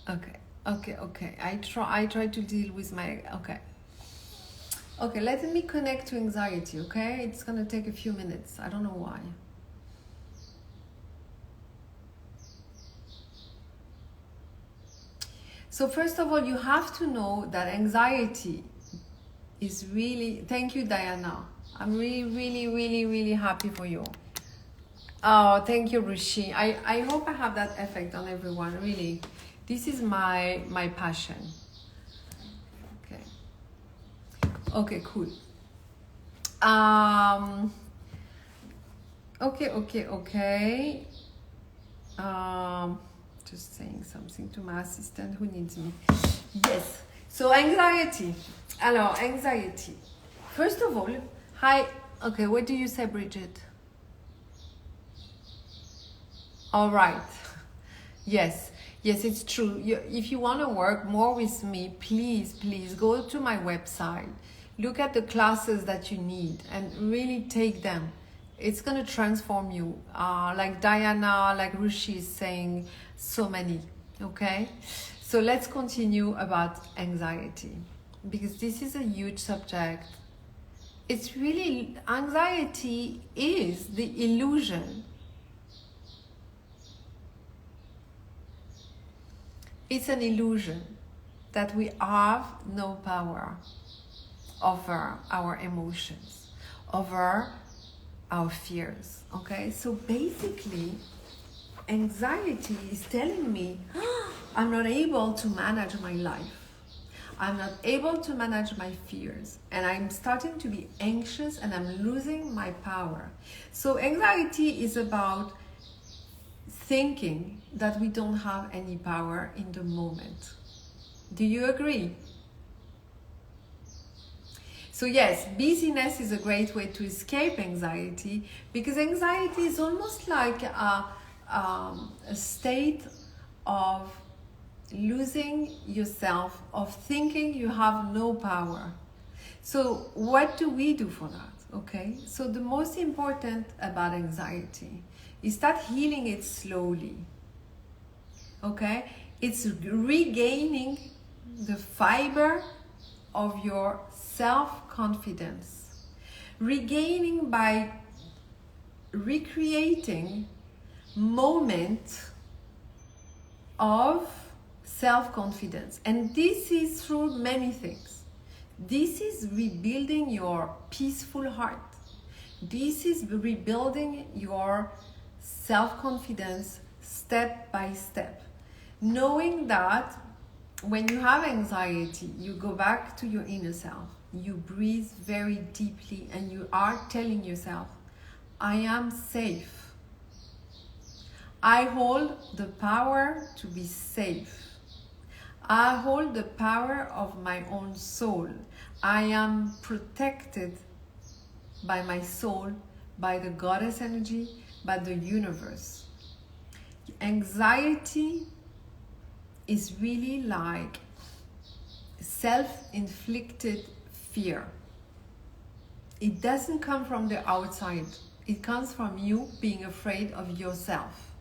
Okay. I try to deal with my, okay, let me connect to anxiety, okay? It's gonna take a few minutes. I don't know why. So first of all, you have to know that anxiety is really, thank you, Diana. I'm really happy for you. Oh, thank you, Rishi. I hope I have that effect on everyone, really. This is my passion. Okay, cool. Okay. Just saying something to my assistant who needs me. Yes. So anxiety. Alors, anxiety. First of all, hi. Okay, what do you say, Bridget? All right. Yes, it's true. If you want to work more with me, please go to my website. Look at the classes that you need and really take them. It's going to transform you. Like Diana, like Rushi is saying, so many. Okay? So let's continue about anxiety, because this is a huge subject. It's really, anxiety is the illusion. It's an illusion that we have no power over our emotions, over our fears. Okay, so basically anxiety is telling me I'm not able to manage my life, I'm not able to manage my fears, and I'm starting to be anxious and I'm losing my power. So anxiety is about thinking that we don't have any power in the moment. Do you agree? So yes, busyness is a great way to escape anxiety, because anxiety is almost like a state of losing yourself, of thinking you have no power. So what do we do for that? Okay, so the most important about anxiety is start healing it slowly. Okay, it's regaining the fiber of your self-confidence, regaining by recreating moment of self-confidence. And this is through many things. This is rebuilding your peaceful heart. This is rebuilding your self-confidence step by step. Knowing that when you have anxiety, you go back to your inner self. You breathe very deeply and you are telling yourself, I am safe. I hold the power to be safe. I hold the power of my own soul. I am protected by my soul, by the goddess energy, by the universe. Anxiety is really like self-inflicted fear. It doesn't come from the outside. It comes from you being afraid of yourself,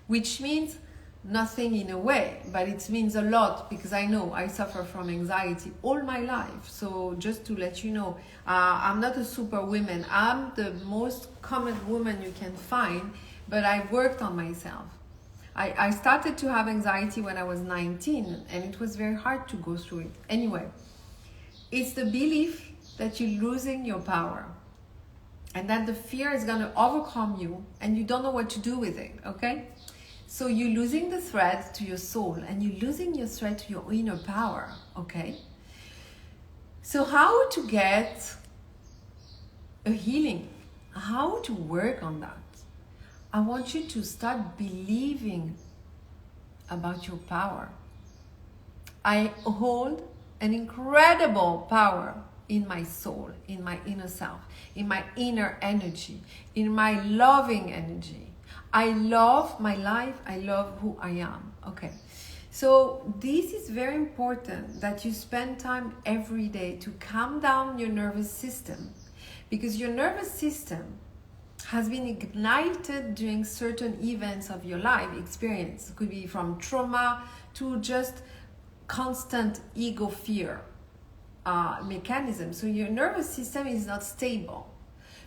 which means nothing in a way, but it means a lot, because I know I suffer from anxiety all my life. So just to let you know, I'm not a superwoman. I'm the most common woman you can find, but I worked on myself. I started to have anxiety when I was 19, and it was very hard to go through it. Anyway, it's the belief that you're losing your power and that the fear is going to overcome you and you don't know what to do with it, okay? So you're losing the thread to your soul and you're losing your thread to your inner power, okay? So how to get a healing. How to work on that? I want you to start believing about your power. I hold an incredible power in my soul, in my inner self, in my inner energy, in my loving energy. I love my life. I love who I am. Okay. So this is very important, that you spend time every day to calm down your nervous system, because your nervous system has been ignited during certain events of your life experience. It could be from trauma to just constant ego fear mechanism. So your nervous system is not stable.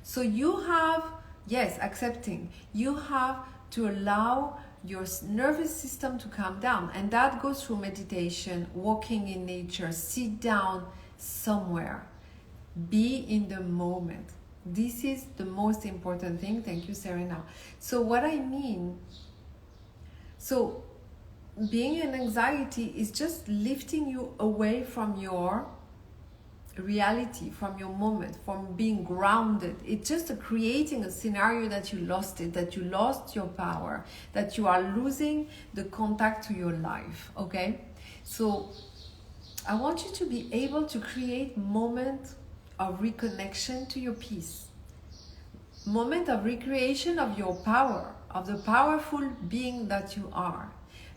So you have, yes, accepting, you have to allow your nervous system to calm down, and that goes through meditation, walking in nature, sit down somewhere, be in the moment. This is the most important thing. Thank you, Serena. So what I mean, so being in anxiety is just lifting you away from your reality, from your moment, from being grounded. It's just creating a scenario that you lost it, that you lost your power, that you are losing the contact to your life. Okay, so I want you to be able to create moment of reconnection to your peace, moment of recreation of your power, of the powerful being that you are,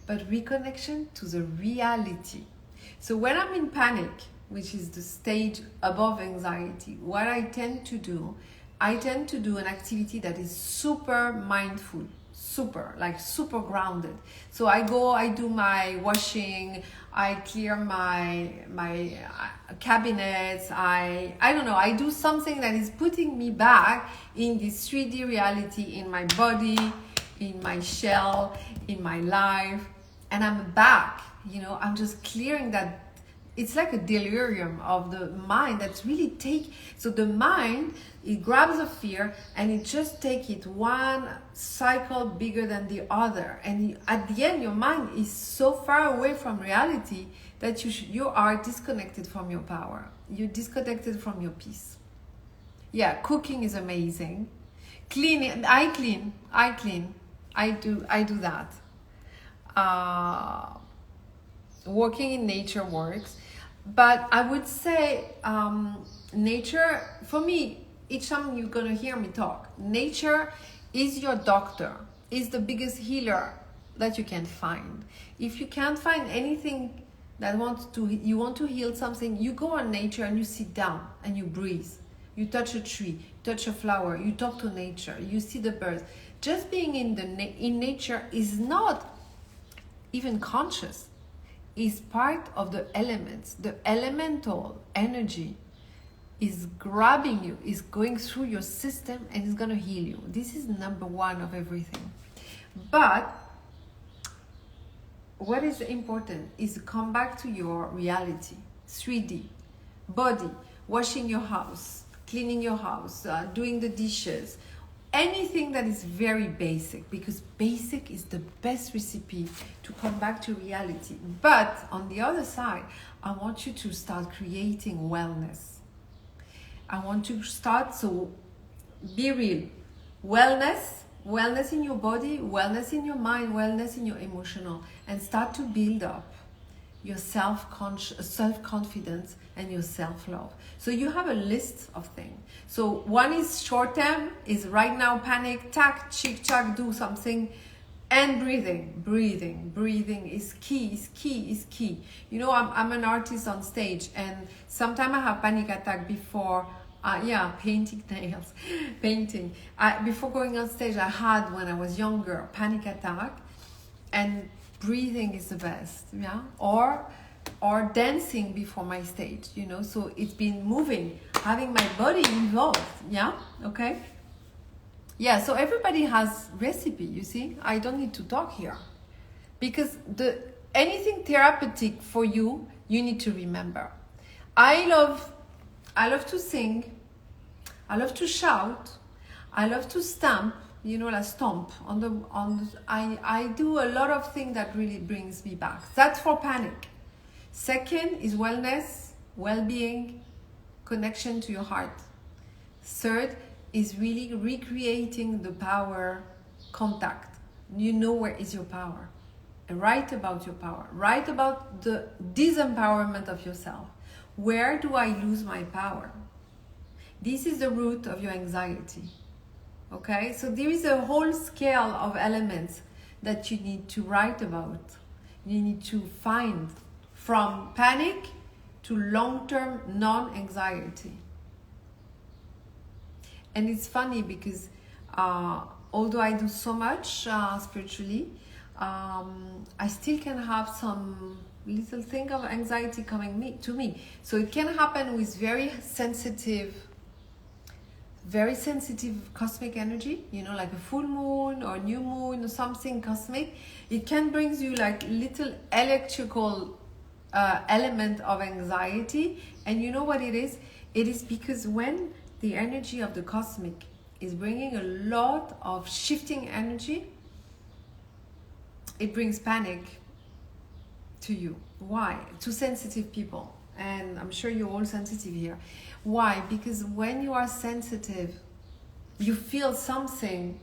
but reconnection to the reality. So when I'm in panic, which is the stage above anxiety, what I tend to do an activity that is super mindful, super grounded. So I do my washing, I clear my cabinets, I don't know, I do something that is putting me back in this 3D reality, in my body, in my shell, in my life, and I'm back, I'm just clearing that. It's like a delirium of the mind that's really so the mind, it grabs a fear and it just take it one cycle bigger than the other. And at the end, your mind is so far away from reality that you are disconnected from your power. You're disconnected from your peace. Yeah, cooking is amazing. Cleaning, I do that. Walking in nature works. But I would say nature, for me, each time you're going to hear me talk, nature is your doctor, is the biggest healer that you can find. If you can't find anything that you want to heal something, you go on nature and you sit down and you breathe. You touch a tree, touch a flower, you talk to nature, you see the birds. Just being in nature is not even conscious. Is part of the elements. The elemental energy is grabbing you, is going through your system, and is going to heal you. This is number one of everything. But what is important is to come back to your reality, 3D, body, washing your house, cleaning your house, doing the dishes, anything that is very basic, because basic is the best recipe to come back to reality. But on the other side, I want you to start creating wellness. I want you to start, so be real. Wellness in your body, wellness in your mind, wellness in your emotional, and start to build up your self-confidence and your self-love. So you have a list of things. So one is short term, is right now panic, tack, chick, chack, do something, and breathing is key. I'm an artist on stage, and sometimes I have panic attack before painting nails. Before going on stage, I had, when I was younger, panic attack, and breathing is the best, or dancing before my stage, so it's been moving, having my body involved, okay. So everybody has recipe, you see. I don't need to talk here, because anything therapeutic for you need to remember. I love to sing, I love to shout, I love to stamp, stomp I do a lot of things that really brings me back. That's for panic. Second is wellness, well-being, connection to your heart. Third is really recreating the power contact. You know where is your power. Write about your power. Write about the disempowerment of yourself. Where do I lose my power? This is the root of your anxiety. Okay, so there is a whole scale of elements that you need to write about. You need to find, from panic to long-term non-anxiety. And it's funny because although I do so much spiritually, I still can have some little thing of anxiety coming to me. So it can happen with very sensitive cosmic energy, you know, like a full moon or new moon or something cosmic. It can bring you like little electrical element of anxiety. And you know what it is? It is because when the energy of the cosmic is bringing a lot of shifting energy, it brings panic to you. Why? To sensitive people. And I'm sure you're all sensitive here. Why? Because when you are sensitive, you feel something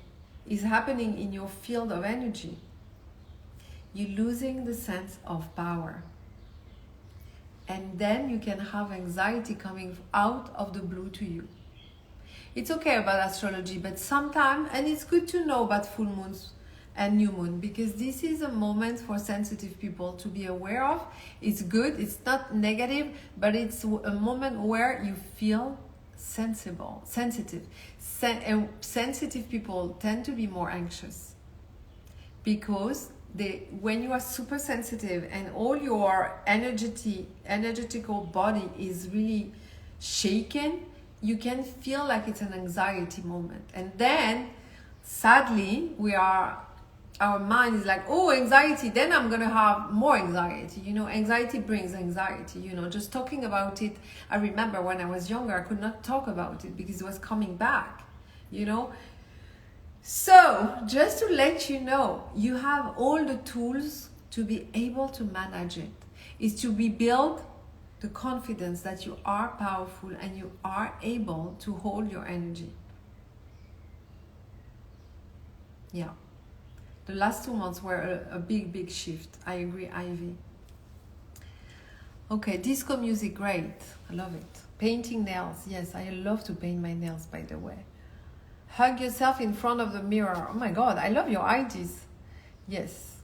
is happening in your field of energy. You're losing the sense of power. And then you can have anxiety coming out of the blue to you. It's okay about astrology, but sometimes, and it's good to know about full moons and new moon, because this is a moment for sensitive people to be aware of. It's good, it's not negative, but it's a moment where you feel sensitive. Sensitive people tend to be more anxious because when you are super sensitive and all your energetical body is really shaken, you can feel like it's an anxiety moment. And then sadly our mind is like, oh, anxiety, then I'm gonna have more anxiety. You know, anxiety brings anxiety. You know, just talking about it, I remember when I was younger, I could not talk about it because it was coming back, you know. So just to let you know, you have all the tools to be able to manage it. Is to rebuild the confidence that you are powerful and you are able to hold your energy. Yeah. The last 2 months were a big shift. I agree, Ivy. Okay, disco music, great. I love it. Painting nails. Yes, I love to paint my nails, by the way. Hug yourself in front of the mirror. Oh my God, I love your ideas. Yes.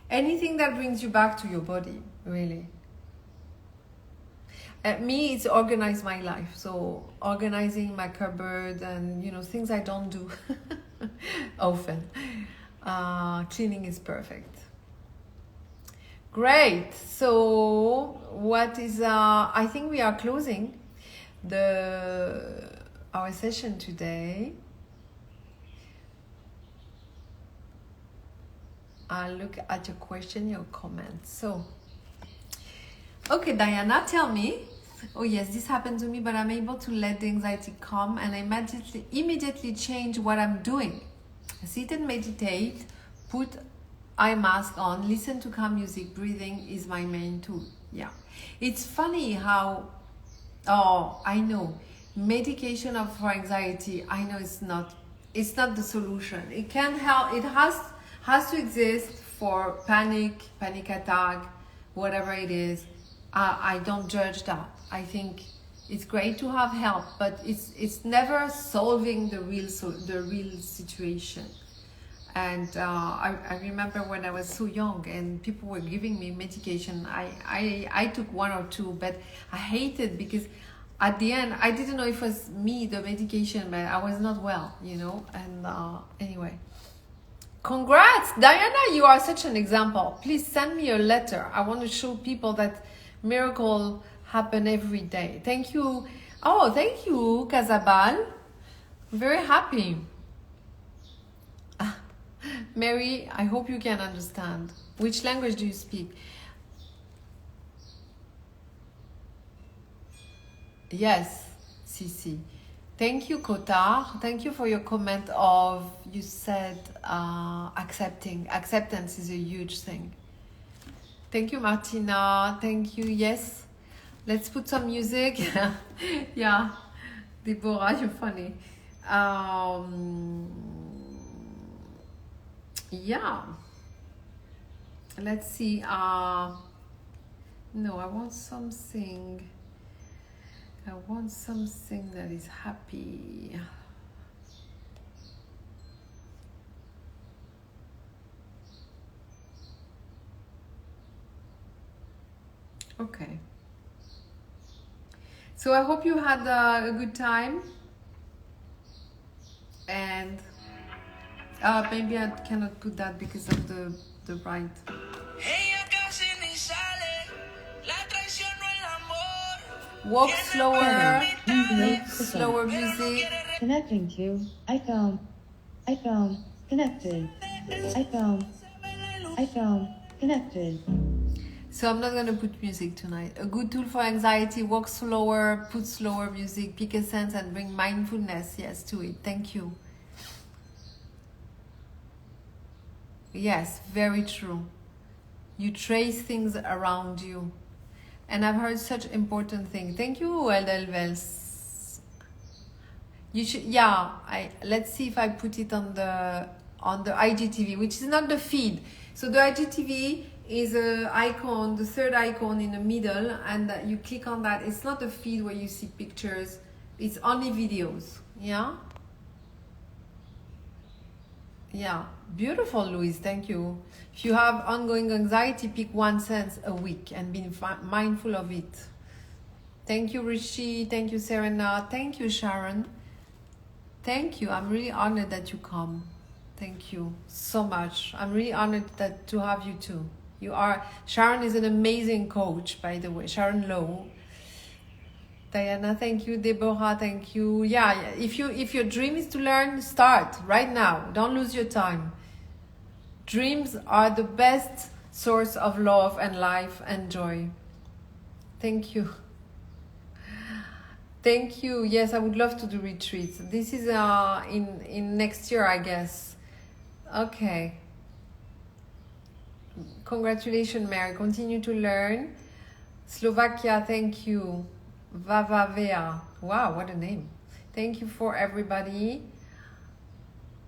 Anything that brings you back to your body, really. Me, it's organize my life. So organizing my cupboard and, you know, things I don't do often. Cleaning is perfect. Great. So what is, I think we are closing our session today. I'll look at your question, your comments. So, okay, Diana, tell me. Oh yes, this happened to me, but I'm able to let the anxiety come and I immediately change what I'm doing. Sit and meditate, put eye mask on, listen to calm music, breathing is my main tool. Yeah. It's funny how, I know, medication for anxiety, I know it's not the solution. It can help, it has to exist for panic attack, whatever it is. I don't judge that. I think it's great to have help, but it's never solving the real situation. And I remember when I was so young and people were giving me medication, I took 1 or 2, but I hated because at the end I didn't know if it was me, the medication, but I was not well, you know. And anyway, congrats, Diana, you are such an example. Please send me a letter. I want to show people that miracle happen every day. Thank you. Oh, thank you, Casabal. I'm very happy. Mary, I hope you can understand. Which language do you speak? Yes, Sisi. Thank you, Kota. Thank you for your comment of, you said accepting. Acceptance is a huge thing. Thank you, Martina. Thank you. Yes. Let's put some music. Yeah, Deborah, you're funny. Yeah, let's see. No, I want something. I want something that is happy. Okay. So I hope you had a good time. And maybe I cannot put that because of the right. Walk slower, slower music. Connecting to iPhone. Connected. iPhone. Connected. So I'm not going to put music tonight. A good tool for anxiety, walk slower, put slower music, pick a sense and bring mindfulness, yes, to it. Thank you. Yes, very true. You trace things around you. And I've heard such important thing. Thank you, Edelwels. You should, yeah, let's see if I put it on the IGTV, which is not the feed. So the IGTV is a icon, the third icon in the middle, and you click on that. It's not a feed where you see pictures. It's only videos. Yeah. Yeah, beautiful, Louise. Thank you. If you have ongoing anxiety, pick one sense a week and be mindful of it. Thank you, Rishi. Thank you, Serena. Thank you, Sharon. Thank you. I'm really honored that you come. Thank you so much. I'm really honored to have you too. You are. Sharon is an amazing coach, by the way. Sharon Lowe. Diana, thank you. Deborah, thank you. Yeah, if your dream is to learn, start right now. Don't lose your time. Dreams are the best source of love and life and joy. Thank you. Thank you. Yes, I would love to do retreats. This is in next year, I guess. Okay. Congratulations, Mary. Continue to learn. Slovakia, thank you. Vavavea. Wow, what a name. Thank you for everybody.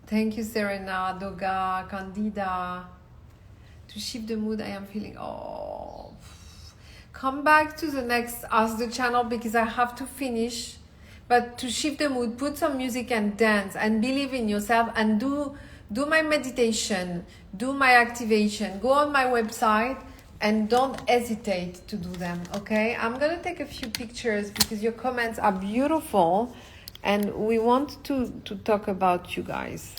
Thank you, Serena, Doga, Candida. To shift the mood, I am feeling, oh. Come back to the next Ask the Channel because I have to finish. But to shift the mood, put some music and dance and believe in yourself and do my meditation, do my activation. Go on my website and don't hesitate to do them, okay? I'm gonna take a few pictures because your comments are beautiful and we want to talk about you guys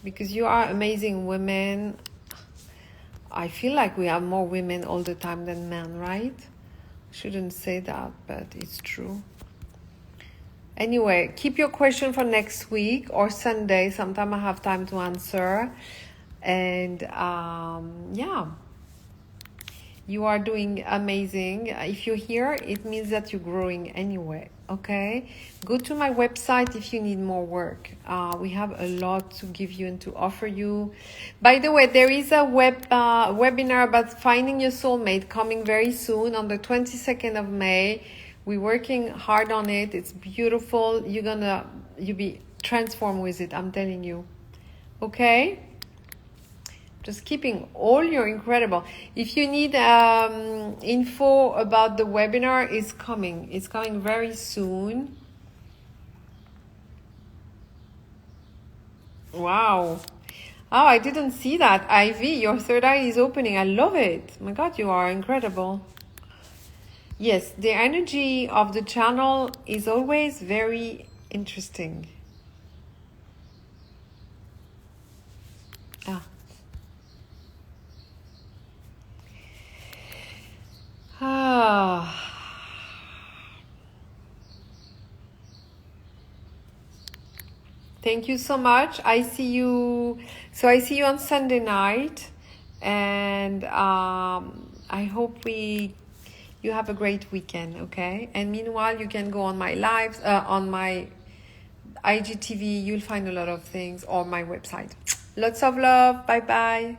because you are amazing women. I feel like we have more women all the time than men, right? Shouldn't say that, but it's true. Anyway, keep your question for next week or Sunday. Sometime I have time to answer. And yeah. You are doing amazing. If you're here, it means that you're growing anyway, okay? Go to my website if you need more work. We have a lot to give you and to offer you. By the way, there is a webinar about finding your soulmate coming very soon on the 22nd of May. We're working hard on it. It's beautiful. You'll be transformed with it, I'm telling you. Okay? Just keeping all your incredible. If you need info about the webinar, it's coming. It's coming very soon. Wow. Oh, I didn't see that. Ivy, your third eye is opening. I love it. My God, you are incredible. Yes, the energy of the channel is always very interesting. Thank you so much. I see you on Sunday night, and I hope you have a great weekend, okay? And meanwhile, you can go on my lives, on my IGTV. You'll find a lot of things, or my website. Lots of love. Bye bye.